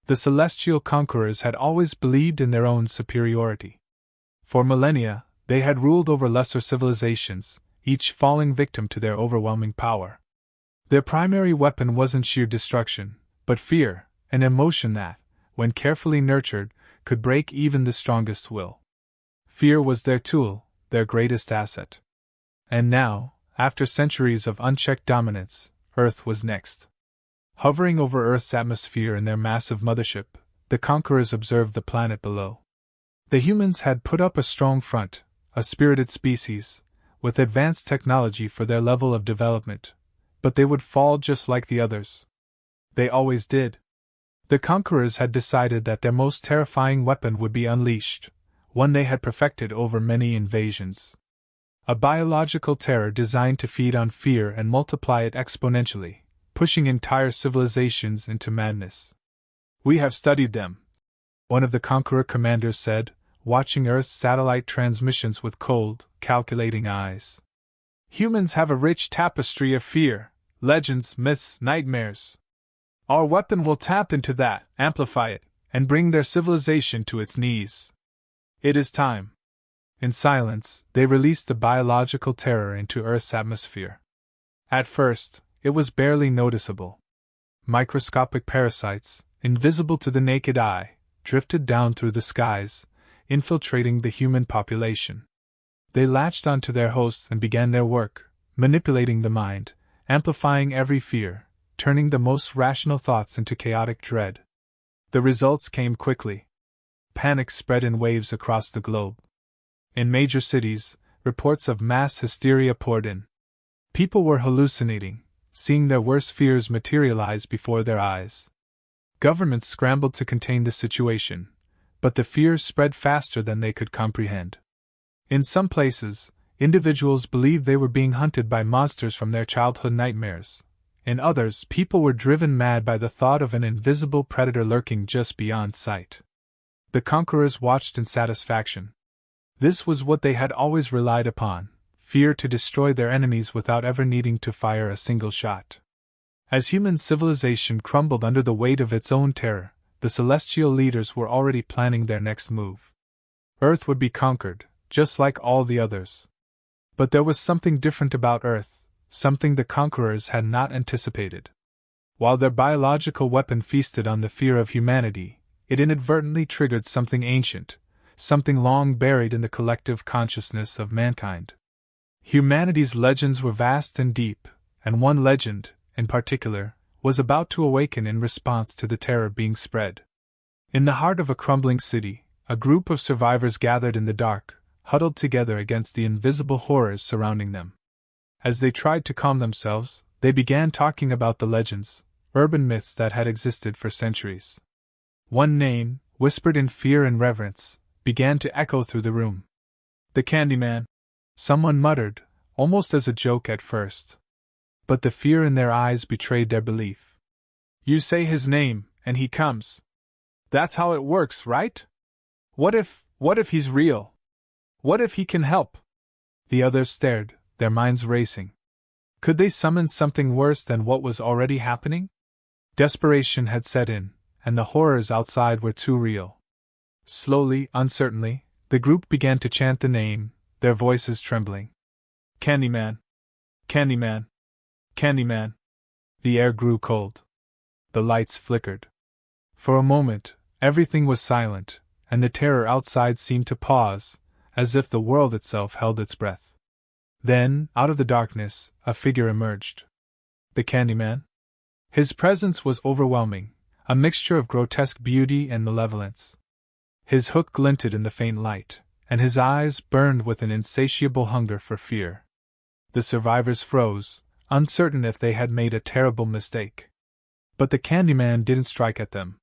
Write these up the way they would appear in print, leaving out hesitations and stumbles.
The celestial conquerors had always believed in their own superiority. For millennia, they had ruled over lesser civilizations, each falling victim to their overwhelming power. Their primary weapon wasn't sheer destruction, but fear, an emotion that, when carefully nurtured, could break even the strongest will. Fear was their tool, their greatest asset. And now, after centuries of unchecked dominance, Earth was next. Hovering over Earth's atmosphere in their massive mothership, the conquerors observed the planet below. The humans had put up a strong front, a spirited species, with advanced technology for their level of development, but they would fall just like the others. They always did. The conquerors had decided that their most terrifying weapon would be unleashed, one they had perfected over many invasions. A biological terror designed to feed on fear and multiply it exponentially, pushing entire civilizations into madness. "We have studied them," one of the conqueror commanders said, watching Earth's satellite transmissions with cold, calculating eyes. "Humans have a rich tapestry of fear, legends, myths, nightmares. Our weapon will tap into that, amplify it, and bring their civilization to its knees. It is time." In silence, they released the biological terror into Earth's atmosphere. At first, it was barely noticeable. Microscopic parasites, invisible to the naked eye, drifted down through the skies, infiltrating the human population. They latched onto their hosts and began their work, manipulating the mind, amplifying every fear, turning the most rational thoughts into chaotic dread. The results came quickly. Panic spread in waves across the globe. In major cities, reports of mass hysteria poured in. People were hallucinating, seeing their worst fears materialize before their eyes. Governments scrambled to contain the situation, but the fears spread faster than they could comprehend. In some places, individuals believed they were being hunted by monsters from their childhood nightmares. In others, people were driven mad by the thought of an invisible predator lurking just beyond sight. The conquerors watched in satisfaction. This was what they had always relied upon: fear to destroy their enemies without ever needing to fire a single shot. As human civilization crumbled under the weight of its own terror, the celestial leaders were already planning their next move. Earth would be conquered, just like all the others. But there was something different about Earth, something the conquerors had not anticipated. While their biological weapon feasted on the fear of humanity, it inadvertently triggered something ancient, something long buried in the collective consciousness of mankind. Humanity's legends were vast and deep, and one legend, in particular, was about to awaken in response to the terror being spread. In the heart of a crumbling city, a group of survivors gathered in the dark, huddled together against the invisible horrors surrounding them. As they tried to calm themselves, they began talking about the legends, urban myths that had existed for centuries. One name, whispered in fear and reverence, began to echo through the room. "The Candyman," someone muttered, almost as a joke at first. But the fear in their eyes betrayed their belief. "You say his name, and he comes. That's how it works, right? What if he's real? What if he can help?" The others stared, their minds racing. Could they summon something worse than what was already happening? Desperation had set in, and the horrors outside were too real. Slowly, uncertainly, the group began to chant the name, their voices trembling. "Candyman! Candyman! Candyman!" The air grew cold. The lights flickered. For a moment, everything was silent, and the terror outside seemed to pause, as if the world itself held its breath. Then, out of the darkness, a figure emerged. The Candyman? His presence was overwhelming, a mixture of grotesque beauty and malevolence. His hook glinted in the faint light, and his eyes burned with an insatiable hunger for fear. The survivors froze, uncertain if they had made a terrible mistake. But the Candyman didn't strike at them.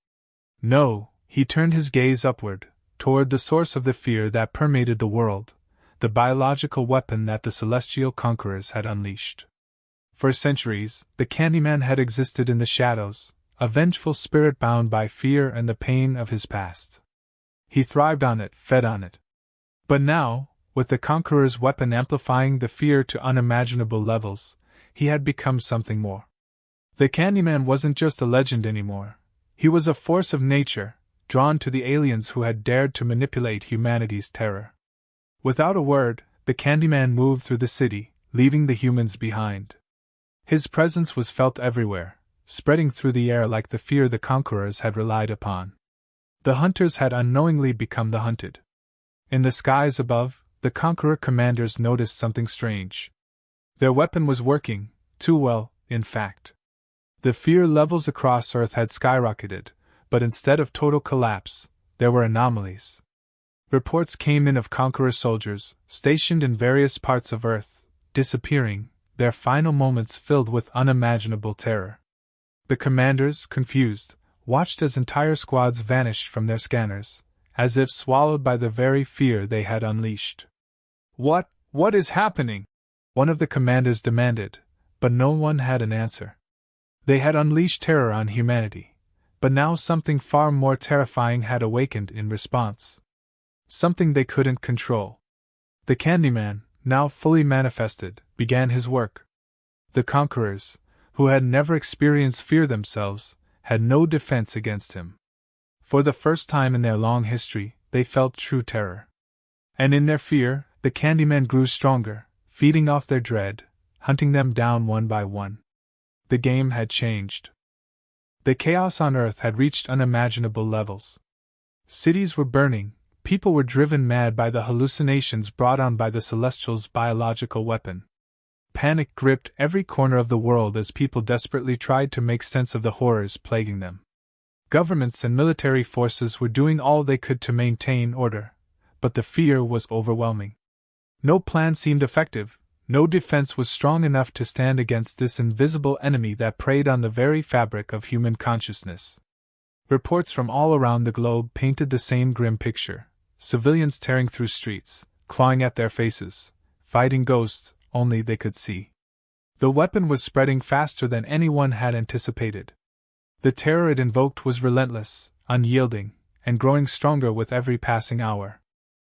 No, he turned his gaze upward, toward the source of the fear that permeated the world, the biological weapon that the celestial conquerors had unleashed. For centuries, the Candyman had existed in the shadows, a vengeful spirit bound by fear and the pain of his past. He thrived on it, fed on it. But now, with the conqueror's weapon amplifying the fear to unimaginable levels, he had become something more. The Candyman wasn't just a legend anymore. He was a force of nature, drawn to the aliens who had dared to manipulate humanity's terror. Without a word, the Candyman moved through the city, leaving the humans behind. His presence was felt everywhere, spreading through the air like the fear the Conquerors had relied upon. The hunters had unknowingly become the hunted. In the skies above, the Conqueror commanders noticed something strange. Their weapon was working, too well, in fact. The fear levels across Earth had skyrocketed, but instead of total collapse, there were anomalies. Reports came in of Conqueror soldiers, stationed in various parts of Earth, disappearing, their final moments filled with unimaginable terror. The commanders, confused, watched as entire squads vanished from their scanners, as if swallowed by the very fear they had unleashed. What is happening? One of the commanders demanded, but no one had an answer. They had unleashed terror on humanity, but now something far more terrifying had awakened in response. Something they couldn't control. The Candyman, now fully manifested, began his work. The Conquerors, who had never experienced fear themselves, had no defense against him. For the first time in their long history, they felt true terror. And in their fear, the Candyman grew stronger, feeding off their dread, hunting them down one by one. The game had changed. The chaos on Earth had reached unimaginable levels. Cities were burning, people were driven mad by the hallucinations brought on by the Celestials' biological weapon. Panic gripped every corner of the world as people desperately tried to make sense of the horrors plaguing them. Governments and military forces were doing all they could to maintain order, but the fear was overwhelming. No plan seemed effective, no defense was strong enough to stand against this invisible enemy that preyed on the very fabric of human consciousness. Reports from all around the globe painted the same grim picture: civilians tearing through streets, clawing at their faces, fighting ghosts only they could see. The weapon was spreading faster than anyone had anticipated. The terror it invoked was relentless, unyielding, and growing stronger with every passing hour.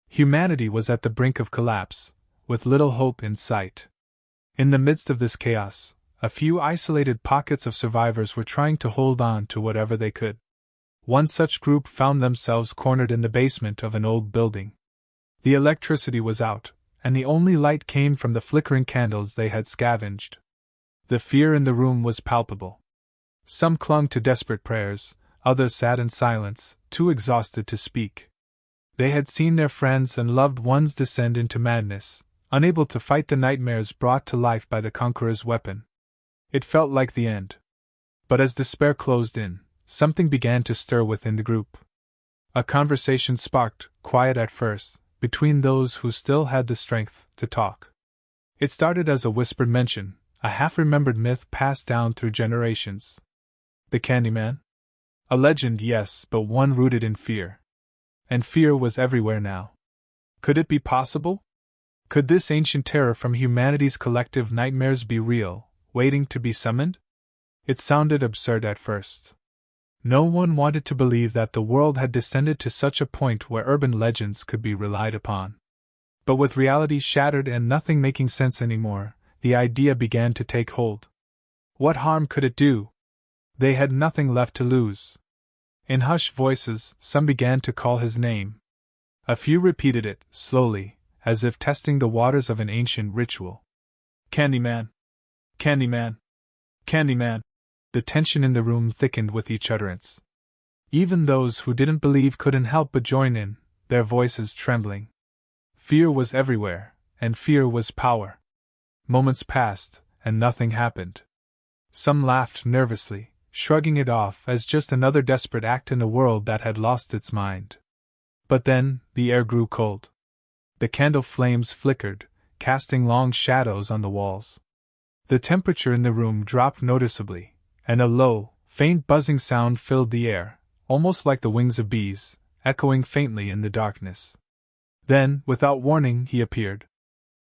Humanity was at the brink of collapse, with little hope in sight. In the midst of this chaos, a few isolated pockets of survivors were trying to hold on to whatever they could. One such group found themselves cornered in the basement of an old building. The electricity was out, and the only light came from the flickering candles they had scavenged. The fear in the room was palpable. Some clung to desperate prayers, others sat in silence, too exhausted to speak. They had seen their friends and loved ones descend into madness, unable to fight the nightmares brought to life by the Conqueror's weapon. It felt like the end. But as despair closed in, something began to stir within the group. A conversation sparked, quiet at first, between those who still had the strength to talk. It started as a whispered mention, a half-remembered myth passed down through generations. The Candyman? A legend, yes, but one rooted in fear. And fear was everywhere now. Could it be possible? Could this ancient terror from humanity's collective nightmares be real, waiting to be summoned? It sounded absurd at first. No one wanted to believe that the world had descended to such a point where urban legends could be relied upon. But with reality shattered and nothing making sense anymore, the idea began to take hold. What harm could it do? They had nothing left to lose. In hushed voices, some began to call his name. A few repeated it, slowly, as if testing the waters of an ancient ritual. Candyman! Candyman! Candyman! The tension in the room thickened with each utterance. Even those who didn't believe couldn't help but join in, their voices trembling. Fear was everywhere, and fear was power. Moments passed, and nothing happened. Some laughed nervously, shrugging it off as just another desperate act in a world that had lost its mind. But then, the air grew cold. The candle flames flickered, casting long shadows on the walls. The temperature in the room dropped noticeably, and a low, faint buzzing sound filled the air, almost like the wings of bees, echoing faintly in the darkness. Then, without warning, he appeared.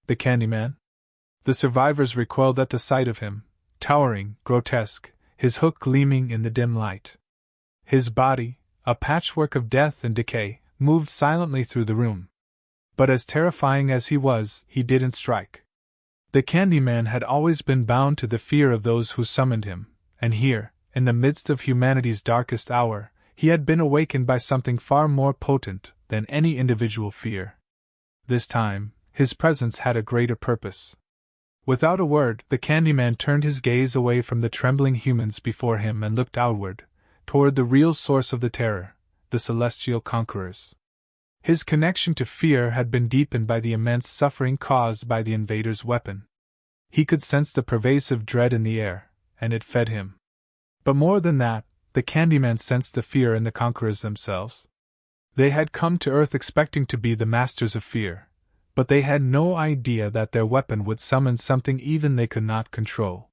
The Candyman? The survivors recoiled at the sight of him, towering, grotesque, his hook gleaming in the dim light. His body, a patchwork of death and decay, moved silently through the room. But as terrifying as he was, he didn't strike. The Candyman had always been bound to the fear of those who summoned him, and here, in the midst of humanity's darkest hour, he had been awakened by something far more potent than any individual fear. This time, his presence had a greater purpose. Without a word, the Candyman turned his gaze away from the trembling humans before him and looked outward, toward the real source of the terror, the celestial conquerors. His connection to fear had been deepened by the immense suffering caused by the invader's weapon. He could sense the pervasive dread in the air, and it fed him. But more than that, the Candyman sensed the fear in the conquerors themselves. They had come to Earth expecting to be the masters of fear, but they had no idea that their weapon would summon something even they could not control.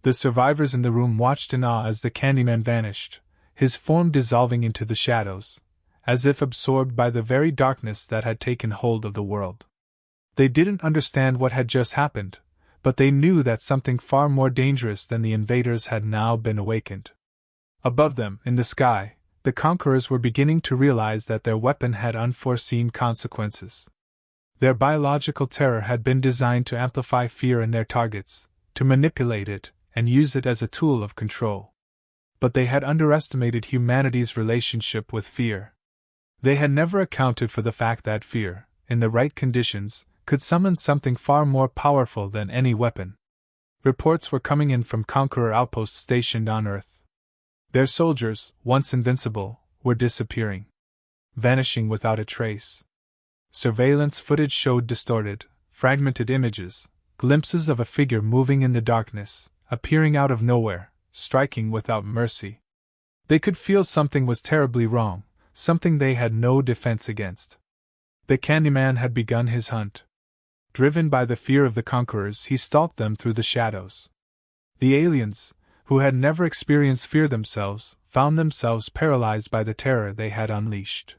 The survivors in the room watched in awe as the Candyman vanished, his form dissolving into the shadows, as if absorbed by the very darkness that had taken hold of the world. They didn't understand what had just happened, but they knew that something far more dangerous than the invaders had now been awakened. Above them, in the sky, the conquerors were beginning to realize that their weapon had unforeseen consequences. Their biological terror had been designed to amplify fear in their targets, to manipulate it, and use it as a tool of control. But they had underestimated humanity's relationship with fear. They had never accounted for the fact that fear, in the right conditions, could summon something far more powerful than any weapon. Reports were coming in from Conqueror outposts stationed on Earth. Their soldiers, once invincible, were disappearing. Vanishing without a trace. Surveillance footage showed distorted, fragmented images, glimpses of a figure moving in the darkness, appearing out of nowhere, striking without mercy. They could feel something was terribly wrong, something they had no defense against. The Candyman had begun his hunt. Driven by the fear of the conquerors, he stalked them through the shadows. The aliens, who had never experienced fear themselves, found themselves paralyzed by the terror they had unleashed.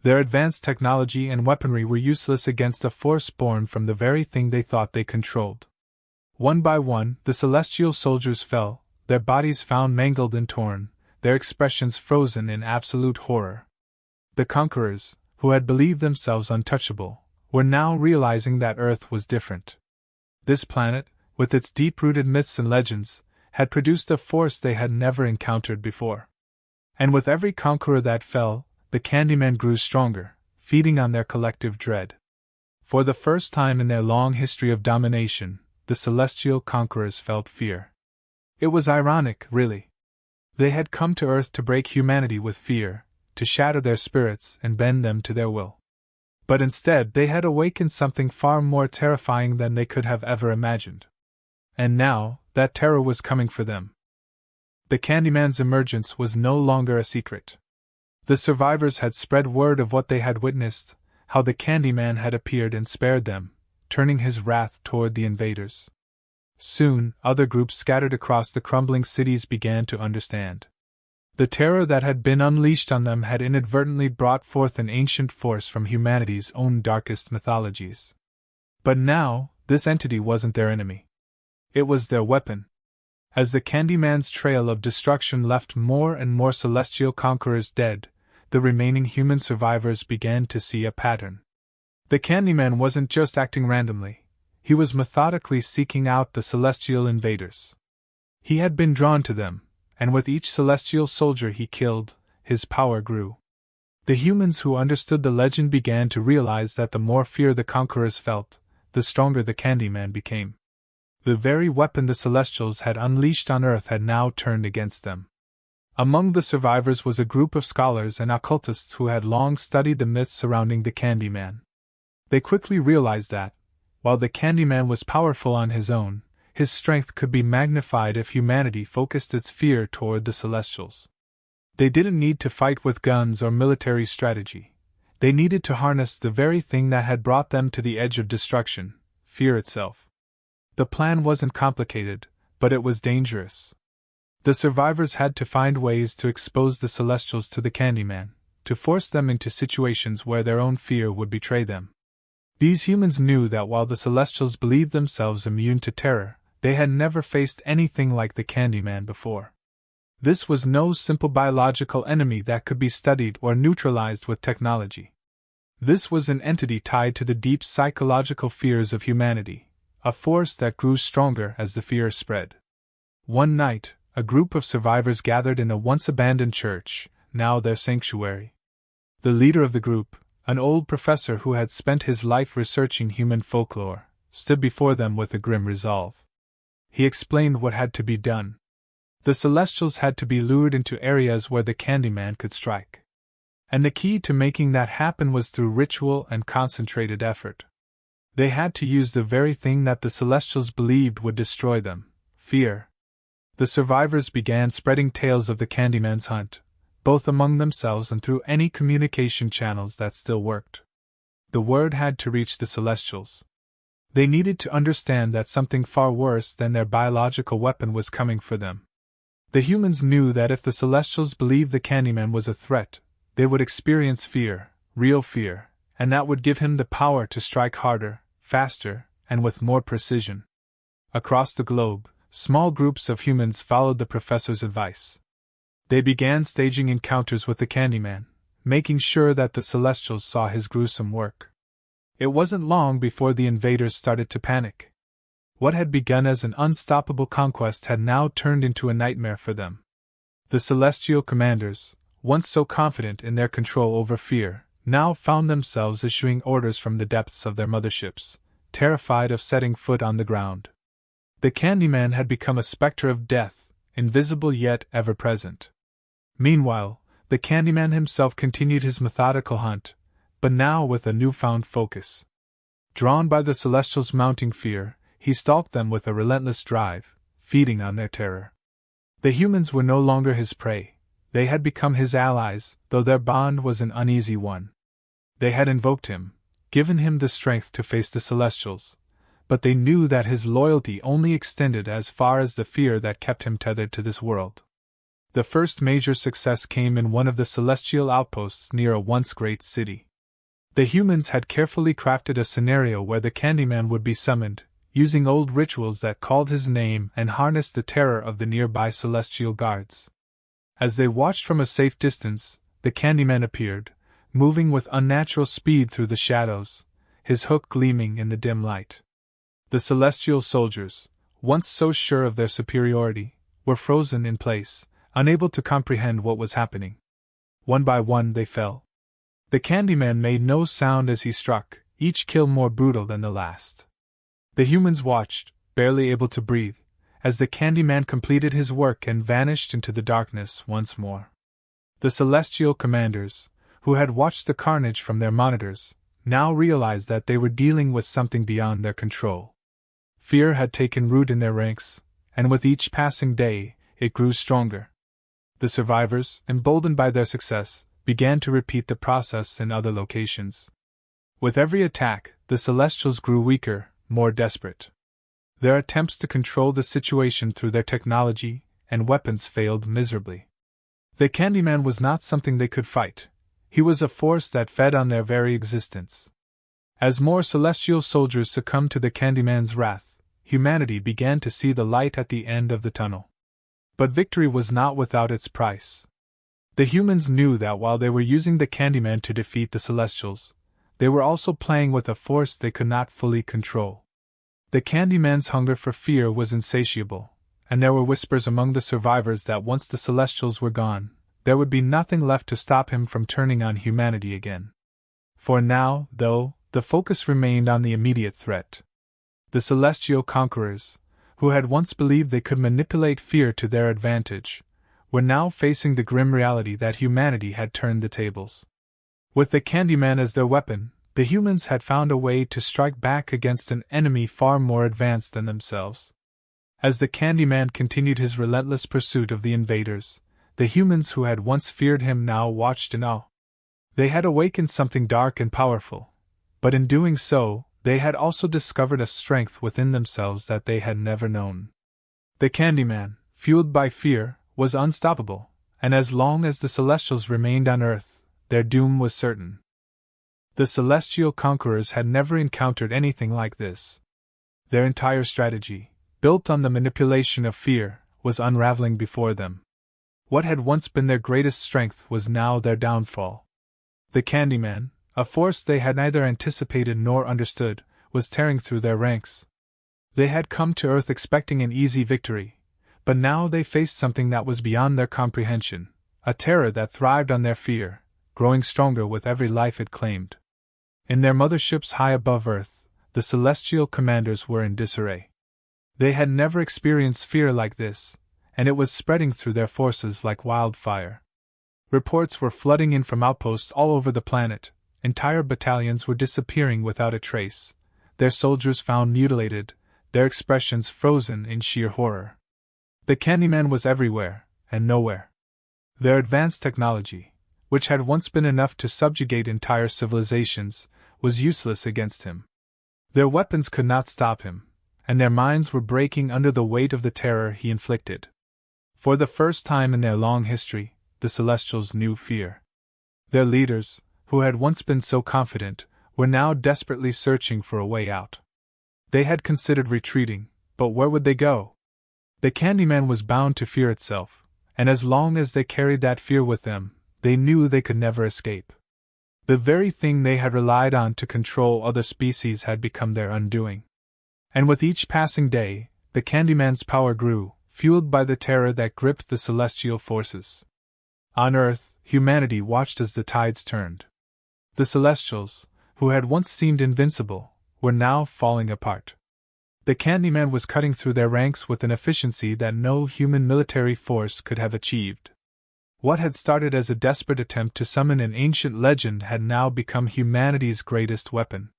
Their advanced technology and weaponry were useless against a force born from the very thing they thought they controlled. One by one, the celestial soldiers fell, their bodies found mangled and torn, their expressions frozen in absolute horror. The conquerors, who had believed themselves untouchable, were now realizing that Earth was different. This planet, with its deep-rooted myths and legends, had produced a force they had never encountered before. And with every conqueror that fell, the Candyman grew stronger, feeding on their collective dread. For the first time in their long history of domination, the celestial conquerors felt fear. It was ironic, really. They had come to Earth to break humanity with fear, to shatter their spirits and bend them to their will. But instead they had awakened something far more terrifying than they could have ever imagined. And now, that terror was coming for them. The Candyman's emergence was no longer a secret. The survivors had spread word of what they had witnessed, how the Candyman had appeared and spared them, turning his wrath toward the invaders. Soon, other groups scattered across the crumbling cities began to understand. The terror that had been unleashed on them had inadvertently brought forth an ancient force from humanity's own darkest mythologies. But now, this entity wasn't their enemy. It was their weapon. As the Candyman's trail of destruction left more and more celestial conquerors dead, the remaining human survivors began to see a pattern. The Candyman wasn't just acting randomly, he was methodically seeking out the celestial invaders. He had been drawn to them, and with each celestial soldier he killed, his power grew. The humans who understood the legend began to realize that the more fear the conquerors felt, the stronger the Candyman became. The very weapon the Celestials had unleashed on Earth had now turned against them. Among the survivors was a group of scholars and occultists who had long studied the myths surrounding the Candyman. They quickly realized that, while the Candyman was powerful on his own, his strength could be magnified if humanity focused its fear toward the Celestials. They didn't need to fight with guns or military strategy. They needed to harness the very thing that had brought them to the edge of destruction, fear itself. The plan wasn't complicated, but it was dangerous. The survivors had to find ways to expose the Celestials to the Candyman, to force them into situations where their own fear would betray them. These humans knew that while the Celestials believed themselves immune to terror, they had never faced anything like the Candyman before. This was no simple biological enemy that could be studied or neutralized with technology. This was an entity tied to the deep psychological fears of humanity, a force that grew stronger as the fear spread. One night, a group of survivors gathered in a once-abandoned church, now their sanctuary. The leader of the group, an old professor who had spent his life researching human folklore, stood before them with a grim resolve. He explained what had to be done. The Celestials had to be lured into areas where the Candyman could strike. And the key to making that happen was through ritual and concentrated effort. They had to use the very thing that the Celestials believed would destroy them: fear. The survivors began spreading tales of the Candyman's hunt, both among themselves and through any communication channels that still worked. The word had to reach the Celestials. They needed to understand that something far worse than their biological weapon was coming for them. The humans knew that if the Celestials believed the Candyman was a threat, they would experience fear, real fear, and that would give him the power to strike harder, faster, and with more precision. Across the globe, small groups of humans followed the professor's advice. They began staging encounters with the Candyman, making sure that the Celestials saw his gruesome work. It wasn't long before the invaders started to panic. What had begun as an unstoppable conquest had now turned into a nightmare for them. The Celestial commanders, once so confident in their control over fear, now found themselves issuing orders from the depths of their motherships, terrified of setting foot on the ground. The Candyman had become a specter of death, invisible yet ever-present. Meanwhile, the Candyman himself continued his methodical hunt, but now with a newfound focus. Drawn by the Celestials' mounting fear, he stalked them with a relentless drive, feeding on their terror. The humans were no longer his prey. They had become his allies, though their bond was an uneasy one. They had invoked him, given him the strength to face the Celestials, but they knew that his loyalty only extended as far as the fear that kept him tethered to this world. The first major success came in one of the Celestial outposts near a once great city. The humans had carefully crafted a scenario where the Candyman would be summoned, using old rituals that called his name and harnessed the terror of the nearby Celestial guards. As they watched from a safe distance, the Candyman appeared, moving with unnatural speed through the shadows, his hook gleaming in the dim light. The Celestial soldiers, once so sure of their superiority, were frozen in place, unable to comprehend what was happening. One by one they fell. The Candyman made no sound as he struck, each kill more brutal than the last. The humans watched, barely able to breathe, as the Candyman completed his work and vanished into the darkness once more. The Celestial commanders, who had watched the carnage from their monitors, now realized that they were dealing with something beyond their control. Fear had taken root in their ranks, and with each passing day, it grew stronger. The survivors, emboldened by their success, began to repeat the process in other locations. With every attack, the Celestials grew weaker, more desperate. Their attempts to control the situation through their technology and weapons failed miserably. The Candyman was not something they could fight. He was a force that fed on their very existence. As more Celestial soldiers succumbed to the Candyman's wrath, humanity began to see the light at the end of the tunnel. But victory was not without its price. The humans knew that while they were using the Candyman to defeat the Celestials, they were also playing with a force they could not fully control. The Candyman's hunger for fear was insatiable, and there were whispers among the survivors that once the Celestials were gone, there would be nothing left to stop him from turning on humanity again. For now, though, the focus remained on the immediate threat. The Celestial Conquerors, who had once believed they could manipulate fear to their advantage, were now facing the grim reality that humanity had turned the tables. With the Candyman as their weapon, the humans had found a way to strike back against an enemy far more advanced than themselves. As the Candyman continued his relentless pursuit of the invaders, the humans who had once feared him now watched in awe. They had awakened something dark and powerful, but in doing so, they had also discovered a strength within themselves that they had never known. The Candyman, fueled by fear, was unstoppable, and as long as the Celestials remained on Earth, their doom was certain. The Celestial Conquerors had never encountered anything like this. Their entire strategy, built on the manipulation of fear, was unraveling before them. What had once been their greatest strength was now their downfall. The Candyman, a force they had neither anticipated nor understood, was tearing through their ranks. They had come to Earth expecting an easy victory, But now they faced something that was beyond their comprehension, a terror that thrived on their fear, growing stronger with every life it claimed. In their motherships high above Earth, the celestial commanders were in disarray. They had never experienced fear like this, and it was spreading through their forces like wildfire. Reports were flooding in from outposts all over the planet. Entire battalions were disappearing without a trace, their soldiers found mutilated, their expressions frozen in sheer horror. The Candyman was everywhere, and nowhere. Their advanced technology, which had once been enough to subjugate entire civilizations, was useless against him. Their weapons could not stop him, and their minds were breaking under the weight of the terror he inflicted. For the first time in their long history, the Celestials knew fear. Their leaders, who had once been so confident, were now desperately searching for a way out. They had considered retreating, but where would they go? The Candyman was bound to fear itself, and as long as they carried that fear with them, they knew they could never escape. The very thing they had relied on to control other species had become their undoing. And with each passing day, the Candyman's power grew, fueled by the terror that gripped the celestial forces. On Earth, humanity watched as the tides turned. The Celestials, who had once seemed invincible, were now falling apart. The Candyman was cutting through their ranks with an efficiency that no human military force could have achieved. What had started as a desperate attempt to summon an ancient legend had now become humanity's greatest weapon.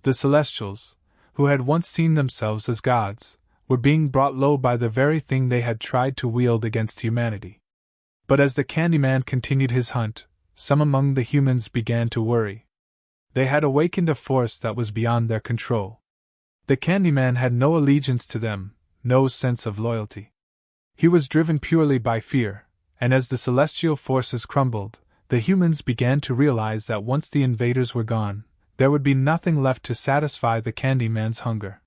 The Celestials, who had once seen themselves as gods, were being brought low by the very thing they had tried to wield against humanity. But as the Candyman continued his hunt, some among the humans began to worry. They had awakened a force that was beyond their control. The Candyman had no allegiance to them, no sense of loyalty. He was driven purely by fear, and as the celestial forces crumbled, the humans began to realize that once the invaders were gone, there would be nothing left to satisfy the Candyman's hunger.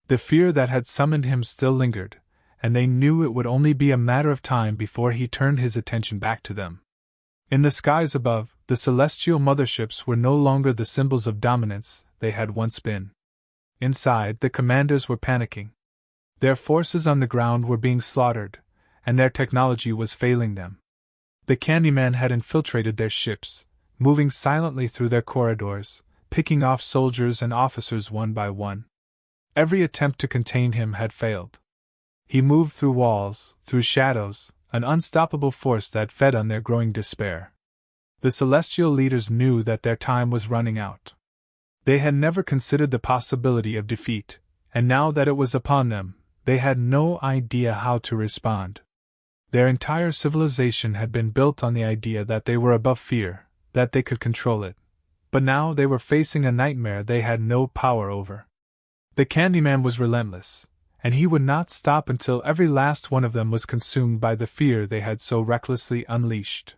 The fear that had summoned him still lingered, and they knew it would only be a matter of time before he turned his attention back to them. In the skies above, the celestial motherships were no longer the symbols of dominance they had once been. Inside, the commanders were panicking. Their forces on the ground were being slaughtered, and their technology was failing them. The Candyman had infiltrated their ships, moving silently through their corridors, picking off soldiers and officers one by one. Every attempt to contain him had failed. He moved through walls, through shadows, an unstoppable force that fed on their growing despair. The celestial leaders knew that their time was running out. They had never considered the possibility of defeat, and now that it was upon them, they had no idea how to respond. Their entire civilization had been built on the idea that they were above fear, that they could control it. But now they were facing a nightmare they had no power over. The Candyman was relentless, and he would not stop until every last one of them was consumed by the fear they had so recklessly unleashed.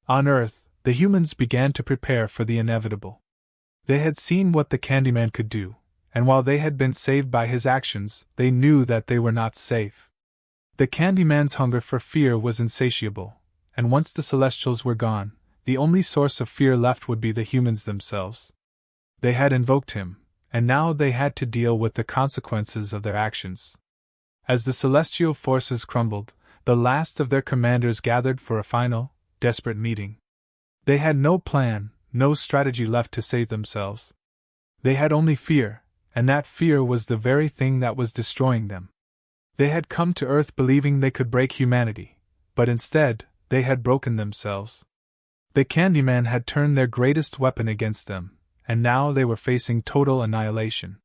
On Earth, the humans began to prepare for the inevitable. They had seen what the Candyman could do, and while they had been saved by his actions, they knew that they were not safe. The Candyman's hunger for fear was insatiable, and once the Celestials were gone, the only source of fear left would be the humans themselves. They had invoked him, and now they had to deal with the consequences of their actions. As the celestial forces crumbled, the last of their commanders gathered for a final, desperate meeting. They had no plan, no strategy left to save themselves. They had only fear, and that fear was the very thing that was destroying them. They had come to Earth believing they could break humanity, but instead, they had broken themselves. The Candyman had turned their greatest weapon against them, and now they were facing total annihilation.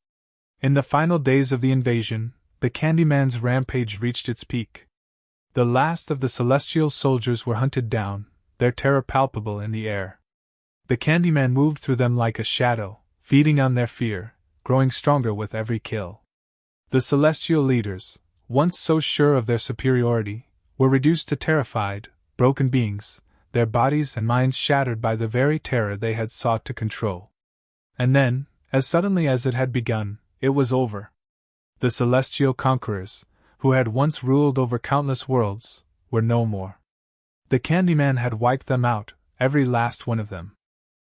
In the final days of the invasion, the Candyman's rampage reached its peak. The last of the celestial soldiers were hunted down, their terror palpable in the air. The Candyman moved through them like a shadow, feeding on their fear, growing stronger with every kill. The celestial leaders, once so sure of their superiority, were reduced to terrified, broken beings, their bodies and minds shattered by the very terror they had sought to control. And then, as suddenly as it had begun, it was over. The celestial conquerors, who had once ruled over countless worlds, were no more. The Candyman had wiped them out, every last one of them.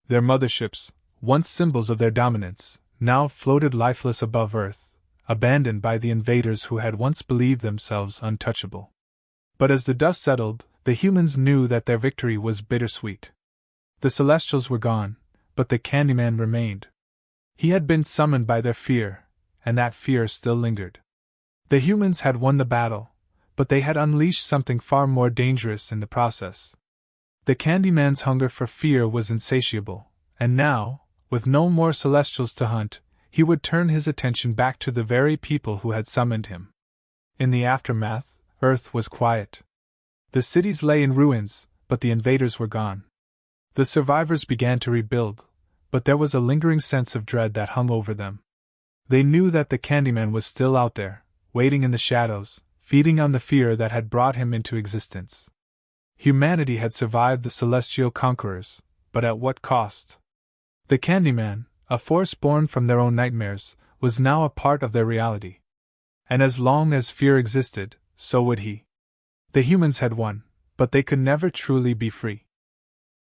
Their motherships, once symbols of their dominance, now floated lifeless above Earth, abandoned by the invaders who had once believed themselves untouchable. But as the dust settled, the humans knew that their victory was bittersweet. The Celestials were gone, but the Candyman remained. He had been summoned by their fear, and that fear still lingered. The humans had won the battle, but they had unleashed something far more dangerous in the process. The Candyman's hunger for fear was insatiable, and now, with no more Celestials to hunt, he would turn his attention back to the very people who had summoned him. In the aftermath, Earth was quiet. The cities lay in ruins, but the invaders were gone. The survivors began to rebuild, but there was a lingering sense of dread that hung over them. They knew that the Candyman was still out there, waiting in the shadows, feeding on the fear that had brought him into existence. Humanity had survived the celestial conquerors, but at what cost? The Candyman, a force born from their own nightmares, was now a part of their reality. And as long as fear existed, so would he. The humans had won, but they could never truly be free.